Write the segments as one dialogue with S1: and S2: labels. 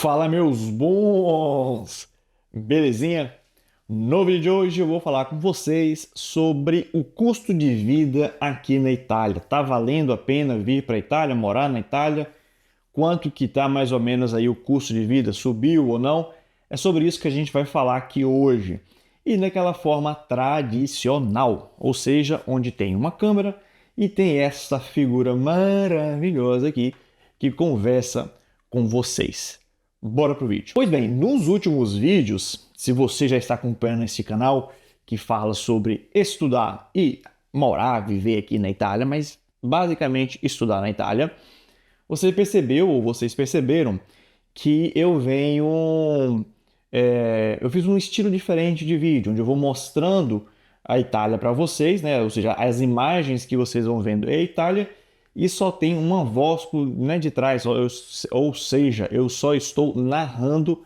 S1: Fala, meus bons! Belezinha? No vídeo de hoje eu vou falar com vocês sobre o custo de vida aqui na Itália. Tá valendo a pena vir para a Itália, morar na Itália? Quanto que tá mais ou menos aí o custo de vida? Subiu ou não? É sobre isso que a gente vai falar aqui hoje. E naquela forma tradicional, ou seja, onde tem uma câmera e tem essa figura maravilhosa aqui que conversa com vocês. Bora pro vídeo. Pois bem, nos últimos vídeos, se você já está acompanhando esse canal que fala sobre estudar e morar, viver aqui na Itália, mas basicamente estudar na Itália, você percebeu ou vocês perceberam que eu fiz um estilo diferente de vídeo, onde eu vou mostrando a Itália para vocês, né? Ou seja, as imagens que vocês vão vendo é a Itália e só tem uma voz né, de trás, ou seja, eu só estou narrando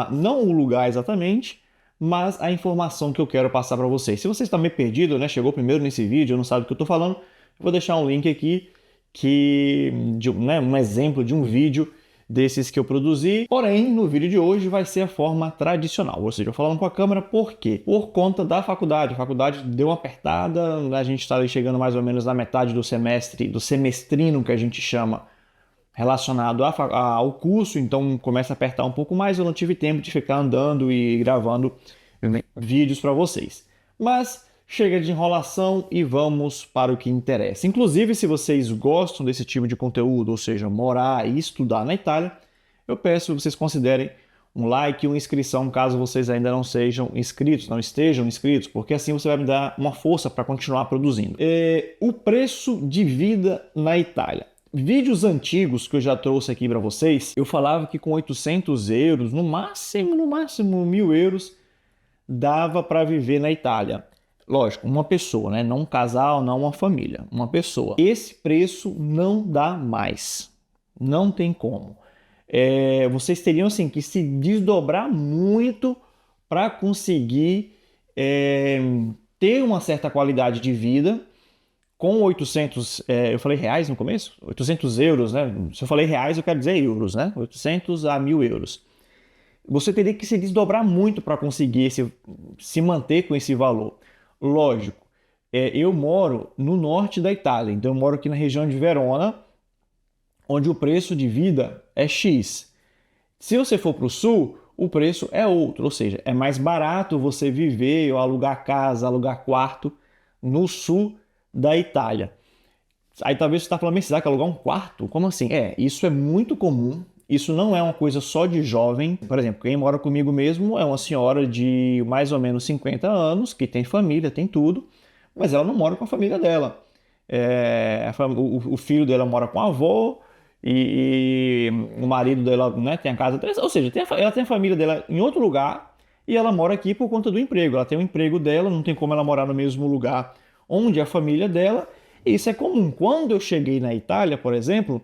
S1: não o lugar exatamente, mas a informação que eu quero passar para vocês. Se você está meio perdido, né, chegou primeiro nesse vídeo, não sabe do que eu estou falando, eu vou deixar um link aqui né, um exemplo de um vídeo desses que eu produzi. Porém, no vídeo de hoje vai ser a forma tradicional, ou seja, eu falando com a câmera, por quê? Por conta da faculdade. A faculdade deu uma apertada, a gente está chegando mais ou menos na metade do semestre, do semestrino que a gente chama, relacionado ao curso, então começa a apertar um pouco mais, eu não tive tempo de ficar andando e gravando vídeos para vocês. Mas chega de enrolação e vamos para o que interessa. Inclusive, se vocês gostam desse tipo de conteúdo, ou seja, morar e estudar na Itália, eu peço que vocês considerem um like e uma inscrição, caso vocês ainda não sejam inscritos, não estejam inscritos, porque assim você vai me dar uma força para continuar produzindo. O preço de vida na Itália. Vídeos antigos que eu já trouxe aqui para vocês, eu falava que com 800 euros, no máximo 1.000 euros, dava para viver na Itália. Lógico, uma pessoa, né? Não um casal, não uma família, uma pessoa. Esse preço não dá mais. Não tem como. Vocês teriam assim, que se desdobrar muito para conseguir ter uma certa qualidade de vida. Com 800, eu falei reais no começo? 800 euros, né? Se eu falei reais, eu quero dizer euros, né? 800 a 1.000 euros. Você teria que se desdobrar muito para conseguir se manter com esse valor. Lógico, eu moro no norte da Itália, então eu moro aqui na região de Verona, onde o preço de vida é X. Se você for para o sul, o preço é outro, ou seja, é mais barato você viver ou alugar casa, alugar quarto no sul da Itália. Aí talvez você está falando, mas será que alugar um quarto? Como assim? Isso é muito comum. Isso não é uma coisa só de jovem. Por exemplo, quem mora comigo mesmo é uma senhora de mais ou menos 50 anos, que tem família, tem tudo, mas ela não mora com a família dela. O filho dela mora com a avó e o marido dela, né, tem a casa dela. Ou seja, ela tem a família dela em outro lugar e ela mora aqui por conta do emprego. Ela tem o emprego dela, não tem como ela morar no mesmo lugar onde a família dela. E isso é comum. Quando eu cheguei na Itália, por exemplo,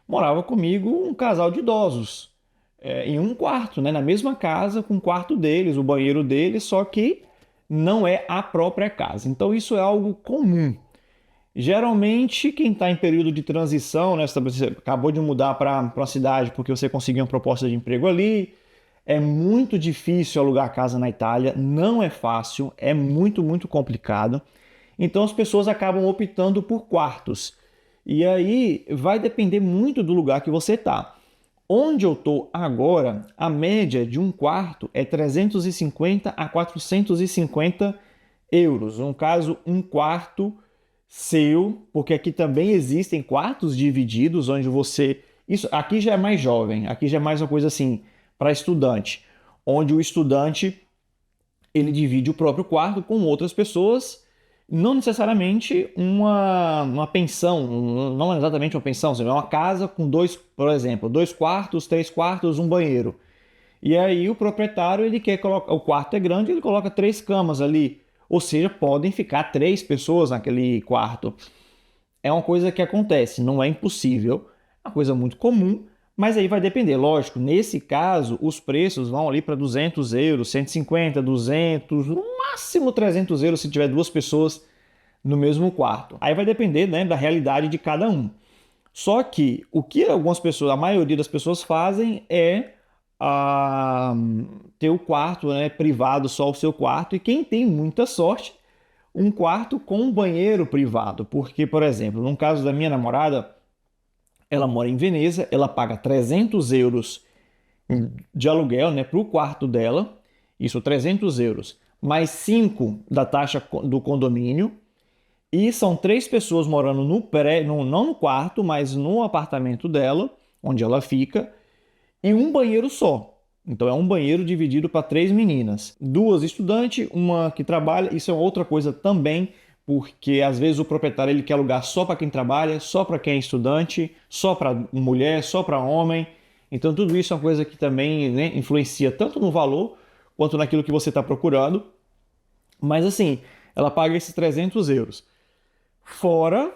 S1: morava comigo um casal de idosos, em um quarto, né, na mesma casa, com o quarto deles, o banheiro deles, só que não é a própria casa. Então isso é algo comum. Geralmente, quem está em período de transição, né, você acabou de mudar para uma cidade porque você conseguiu uma proposta de emprego ali, é muito difícil alugar casa na Itália, não é fácil, é muito, muito complicado. Então as pessoas acabam optando por quartos. E aí vai depender muito do lugar que você está. Onde eu estou agora, a média de um quarto é 350 a 450 euros. No caso, um quarto seu, porque aqui também existem quartos divididos, onde você... Isso aqui já é mais jovem, aqui já é mais uma coisa assim, para estudante, onde o estudante ele divide o próprio quarto com outras pessoas, não necessariamente uma pensão, não exatamente uma pensão, é uma casa com dois, por exemplo, 2 quartos, 3 quartos, um banheiro. E aí o proprietário, ele quer colocar, o quarto é grande, ele coloca 3 camas ali, ou seja, podem ficar 3 pessoas naquele quarto. É uma coisa que acontece, não é impossível, é uma coisa muito comum, mas aí vai depender, lógico, nesse caso os preços vão ali para 200 euros, 150, 200, no máximo 300 euros se tiver 2 pessoas no mesmo quarto. Aí vai depender, né, da realidade de cada um. Só que o que algumas pessoas, a maioria das pessoas fazem é ah, ter o quarto, né, privado, só o seu quarto, e quem tem muita sorte, um quarto com um banheiro privado. Porque, por exemplo, no caso da minha namorada, ela mora em Veneza, ela paga 300 euros de aluguel, né, para o quarto dela, isso 300 euros, mais 5 da taxa do condomínio, e são três pessoas morando no pré, no, não no quarto, mas no apartamento dela, onde ela fica, e um banheiro só. Então é um banheiro dividido para três meninas, duas estudantes, uma que trabalha. Isso é outra coisa também, porque às vezes o proprietário ele quer alugar só para quem trabalha, só para quem é estudante, só para mulher, só para homem. Então tudo isso é uma coisa que também, né, influencia tanto no valor quanto naquilo que você está procurando. Mas assim, ela paga esses 300 euros. Fora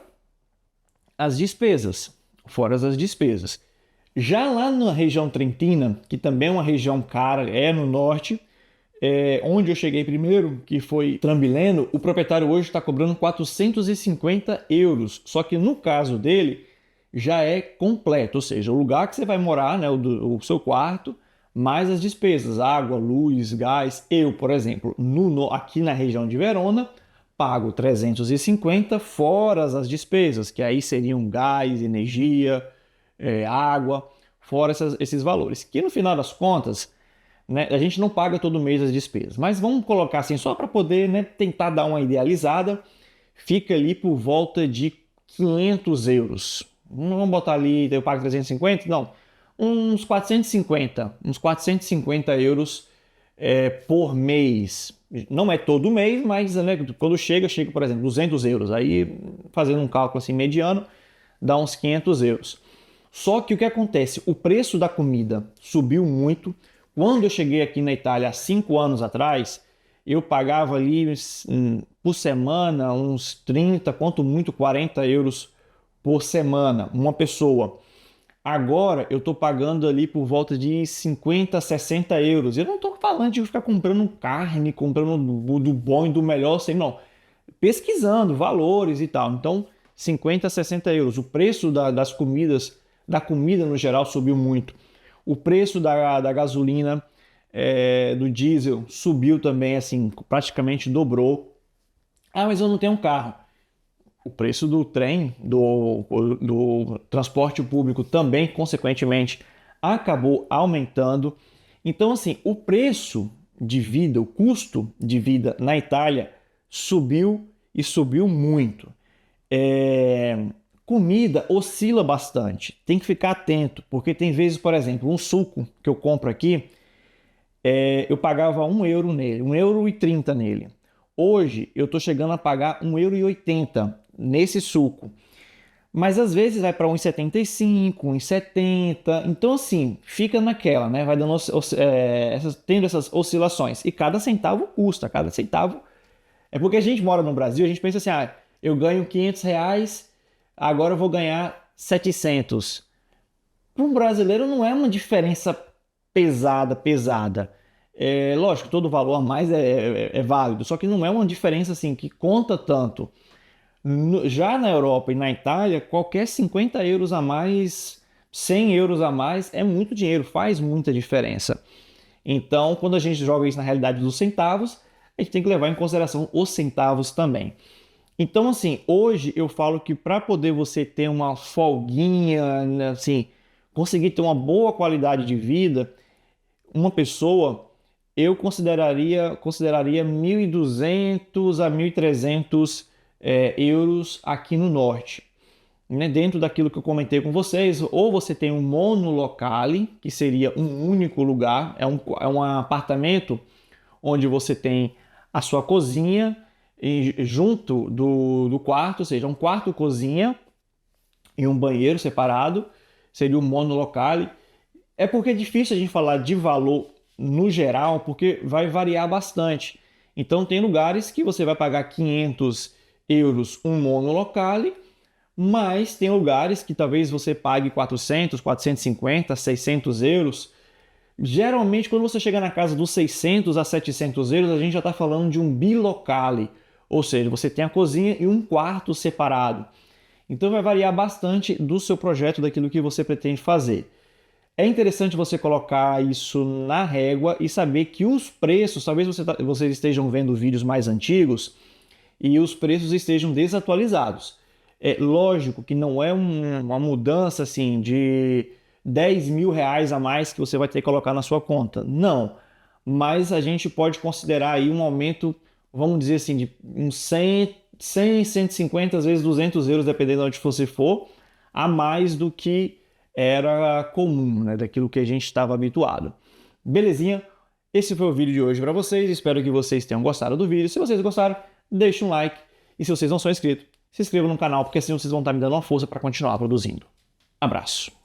S1: as despesas. Fora as despesas. Já lá na região Trentina, que também é uma região cara, é no norte, onde eu cheguei primeiro, que foi Trambileno, o proprietário hoje está cobrando 450 euros. Só que no caso dele, já é completo, ou seja, o lugar que você vai morar, né, o seu quarto, mais as despesas, água, luz, gás. Eu, por exemplo, aqui na região de Verona, pago 350 fora as despesas, que aí seriam gás, energia, água, fora esses valores. Que no final das contas, né, a gente não paga todo mês as despesas, mas vamos colocar assim, só para poder, né, tentar dar uma idealizada, fica ali por volta de 500 euros. Não vamos botar ali, eu pago 350? Não, uns 450 euros por mês. Não é todo mês, mas né, quando chega, por exemplo, 200 euros. Aí, fazendo um cálculo assim mediano, dá uns 500 euros. Só que o que acontece? O preço da comida subiu muito. Quando eu cheguei aqui na Itália há 5 anos atrás, eu pagava ali por semana uns 30, quanto muito 40 euros por semana, uma pessoa. Agora eu estou pagando ali por volta de 50, 60 euros. Eu não estou falando de ficar comprando carne, comprando do bom e do melhor, assim, não. Pesquisando valores e tal. Então, 50, 60 euros. O preço das comidas, da comida no geral, subiu muito. O preço da gasolina, do diesel, subiu também, assim, praticamente dobrou. Ah, mas eu não tenho um carro. O preço do trem, do transporte público também, consequentemente, acabou aumentando. Então, assim, o preço de vida, o custo de vida na Itália subiu e subiu muito. Comida oscila bastante, tem que ficar atento, porque tem vezes, por exemplo, um suco que eu compro aqui, eu pagava 1 euro nele, 1,30 € nele. Hoje eu estou chegando a pagar 1,80 € nesse suco. Mas às vezes vai para 1,75, 1,70. Então, assim, fica naquela, né? Vai dando, tendo essas oscilações. E cada centavo custa, cada centavo. É porque a gente mora no Brasil, a gente pensa assim, eu ganho R$ 500, agora eu vou ganhar 700. Para um brasileiro não é uma diferença pesada, pesada. Lógico, todo valor a mais é válido, só que não é uma diferença assim que conta tanto. Já na Europa e na Itália, qualquer 50 euros a mais, 100 euros a mais é muito dinheiro, faz muita diferença. Então, quando a gente joga isso na realidade dos centavos, a gente tem que levar em consideração os centavos também. Então, assim, hoje eu falo que para poder você ter uma folguinha, né, assim, conseguir ter uma boa qualidade de vida, uma pessoa, eu consideraria 1.200 a 1.300 euros aqui no norte. Né? Dentro daquilo que eu comentei com vocês, ou você tem um monolocale, que seria um único lugar, é um apartamento onde você tem a sua cozinha e junto do quarto, ou seja, um quarto-cozinha e um banheiro separado, seria o monolocale. É porque é difícil a gente falar de valor no geral, porque vai variar bastante. Então, tem lugares que você vai pagar 500 euros um monolocale, mas tem lugares que talvez você pague 400, 450, 600 euros. Geralmente, quando você chega na casa dos 600 a 700 euros, a gente já está falando de um bilocale, ou seja, você tem a cozinha e um quarto separado. Então vai variar bastante do seu projeto, daquilo que você pretende fazer. É interessante você colocar isso na régua e saber que os preços, talvez vocês estejam vendo vídeos mais antigos e os preços estejam desatualizados. É lógico que não é uma mudança assim de 10 mil reais a mais que você vai ter que colocar na sua conta. Não. Mas a gente pode considerar aí um aumento, vamos dizer assim, de uns 150, às vezes 200 euros, dependendo de onde você for, a mais do que era comum, né, daquilo que a gente estava habituado. Belezinha? Esse foi o vídeo de hoje para vocês. Espero que vocês tenham gostado do vídeo. Se vocês gostaram, deixe um like. E se vocês não são inscritos, se inscrevam no canal, porque assim vocês vão estar me dando uma força para continuar produzindo. Abraço!